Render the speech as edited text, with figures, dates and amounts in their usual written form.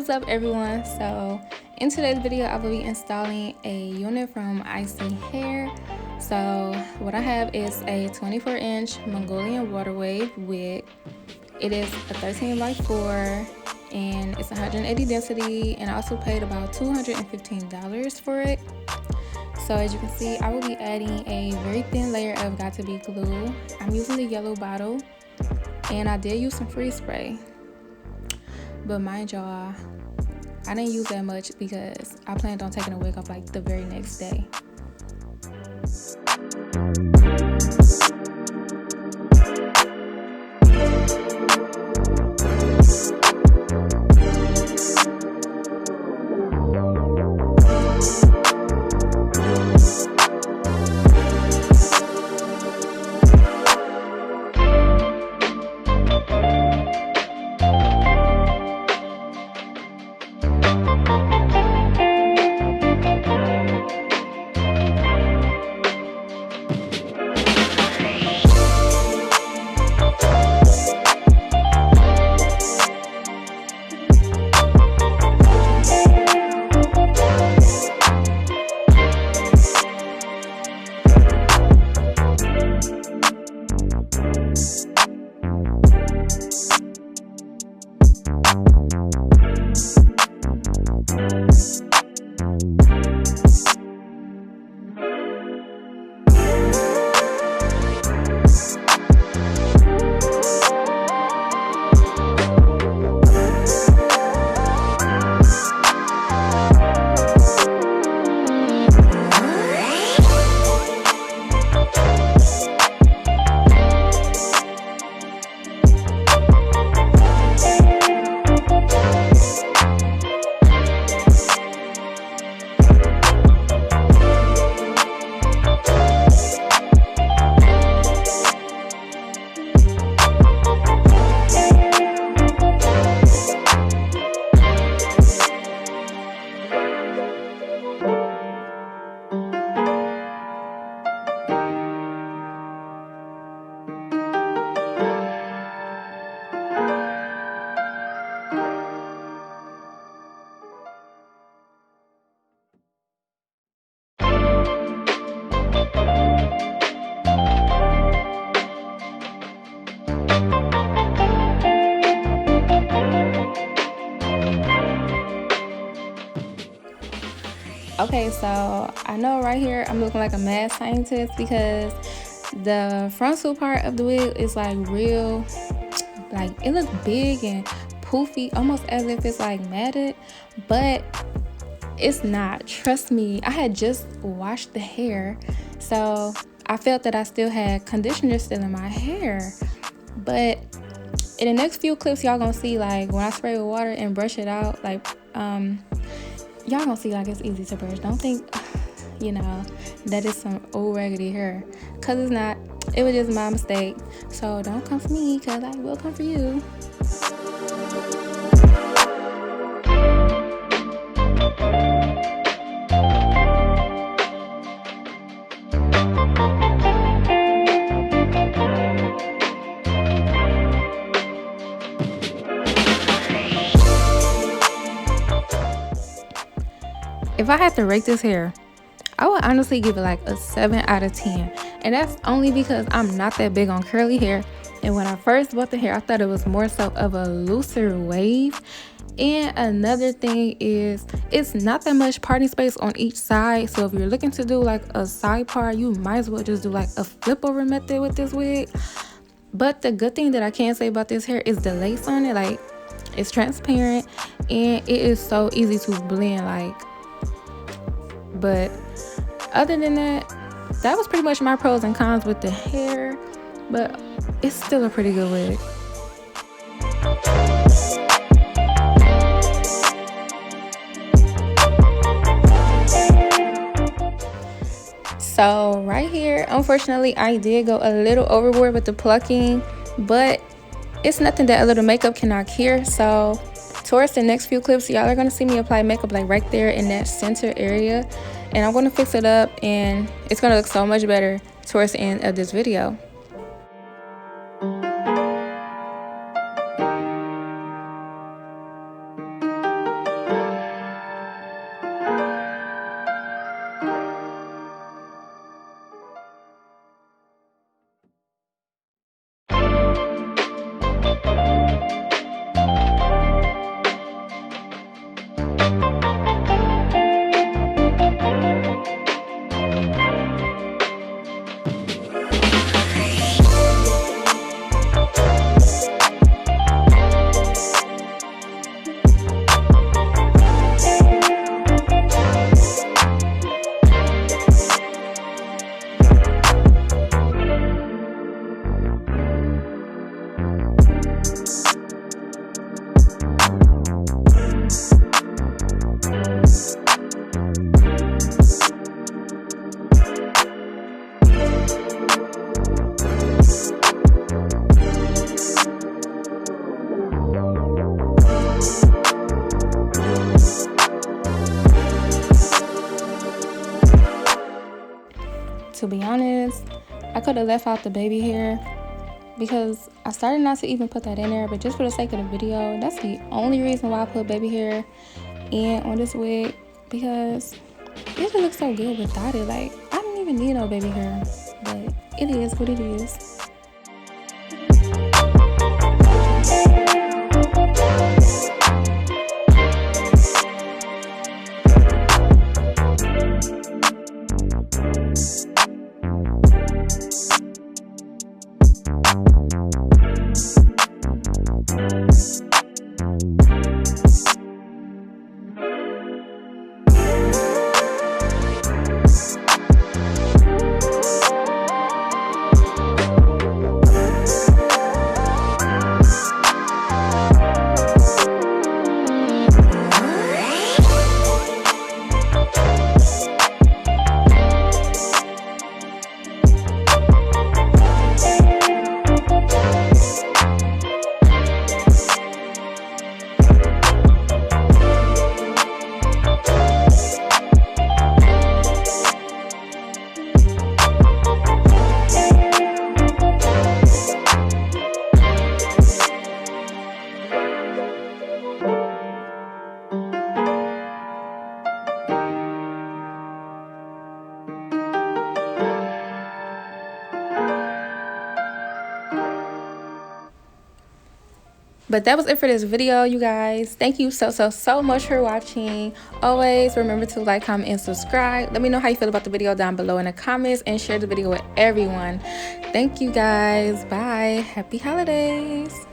What's up everyone? So in today's video I will be installing a unit from ISEE hair. So what I have is a 24-inch Mongolian water wave wig. It is a 13x4 and it's 180 density, and I also paid about $215 for it. So as you can see, I will be adding a very thin layer of got2b glue. I'm using the yellow bottle and I did use some freeze spray. But mind y'all, I didn't use that much because I planned on taking the wig off like the very next day. Okay, so I know right here I'm looking like a mad scientist because the frontal part of the wig is like real, like it looks big and poofy, almost as if it's like matted, but it's not. Trust me, I had just washed the hair, so I felt that I still had conditioner still in my hair. But in the next few clips y'all gonna see, like when I spray with water and brush it out, like y'all gonna see like it's easy to brush. Don't think that is some old raggedy hair, cause it's not. It was just my mistake. So don't come for me, cause I will come for you. If I had to rate this hair, I would honestly give it like a 7 out of 10. And that's only because I'm not that big on curly hair. And when I first bought the hair, I thought it was more so of a looser wave. And another thing is, it's not that much parting space on each side. So if you're looking to do like a side part, you might as well just do like a flip over method with this wig. But the good thing that I can say about this hair is the lace on it. Like, it's transparent and it is so easy to blend. But other than that, that was pretty much my pros and cons with the hair, but it's still a pretty good wig. So right here, unfortunately, I did go a little overboard with the plucking, but it's nothing that a little makeup cannot cure. So towards the next few clips, y'all are going to see me apply makeup like right there in that center area, and I'm going to fix it up and it's going to look so much better towards the end of this video. to be honest, I could have left out the baby hair because I started not to even put that in there, but just for the sake of the video, that's the only reason why I put baby hair in on this wig, because it just looks so good without it. Like, I don't even need no baby hair, but it is what it is. But that was it for this video, you guys. Thank you so much for watching. Always remember to like, comment, and subscribe. Let me know how you feel about the video down below in the comments, and share the video with everyone. Thank you guys. Bye. Happy holidays.